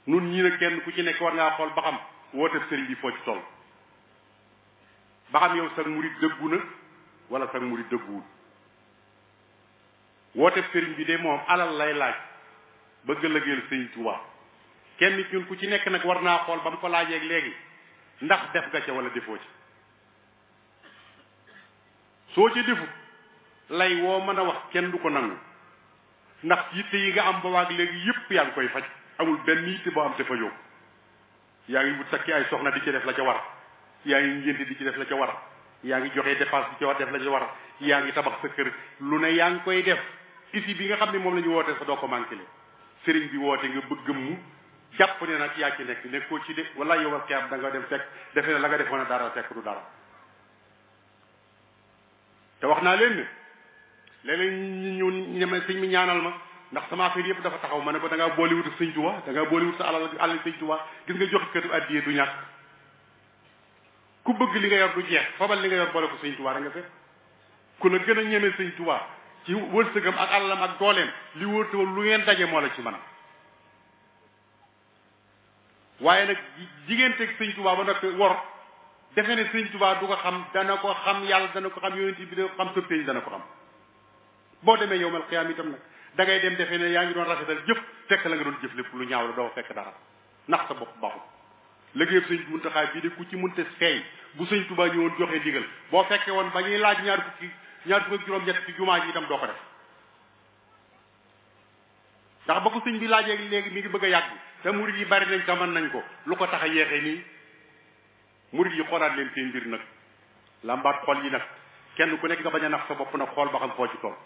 nun ñii nag kenn ku ci nekk war ngaa xool ba xam woote sëriñ bi foo ci toll ba xam yow sag murid dëggu na wala sag murid dëgguwul woote sëriñ bi de moom alal lay laaj bëgg lëggeel sëriñ Tuubaa kenn ci ñun ku ci nekk nag war naa xool ba mu ko laajeeg léegi ndax def nga ca wala defoo ci soo ci defut lay woo mën a wax kenn du ko nangu ndax yitte yi nga am ba waag léegi yëpp yaa ngi koy faj amul benn yitte boo am te fajoo yaa ngi wut takki ay soxna di ci def la ca war yaa ngi ngénte di ci def la ca war yaa ngi joxe dépense di ci war def la ca war yaa ngi tabax sa kër lu ne yaa ngi koy def isi bi nga xam ne moom la ñu woote sa doo ko manqué le sëriñ bi woote nga bëgg mu jàpp ne nag yaa ci nekkoo ci de wala yow ak da nga dem fekk defe ne la nga defoon dara fekk du dara te wax naa leen ne léeg-léeg ñu ñeme sëñ mi ñaanal ma ndax sama affaire yëpp dafa taxaw ma ne ko da ngaa boolewut sëñ Tuubaa da ngaa boolewut sa alal sëñ Tuubaa gis nga joxe kër addiyee du ñàkk ku bëgg li nga yor du jeex fabal li nga yor boole ko sëñ Tuubaa da nga fekk ku la gën a ñeme sëñ Tuubaa ci wërsëgam ak alalam ak dooleem li wërte lu ngeen daje moo la ci man waaye nag jigéen teg sëñ Tuubaa ba nag wor defe ne sëñ Tuubaa du ko xam dana ko xam yàlla dana ko xam yonent bi dana ko xam sëpte yi dana ko xam boo demee yowmal xiyaam itam nag da ngay dem defe ne yaa ngi doon rafetal jëf fekk la nga doon jëf lépp lu ñaaw la doo fekk dara ndax sa bopp baaxul liggéeyam sëñ Muntaxaa bii de ku ci munte feeñ bu sëñ Tuubaa ñëwoon joxe ndigal boo fekkee woon ba ñuy laaj ñaar fukk ak juróom-ñett ci jumaa ji itam doo ko def ndax ba ko sëñ bi laajee léegi mi ngi bëgg a yàgg te murid yi bari nañ te mën nañ ko lu ko tax a yeexee nii murid yi xoolaat leen seen mbir nag lambaat xol yi nag kenn ku nekk nga bañ a nax sa bopp nag xool ba xam foo ci toll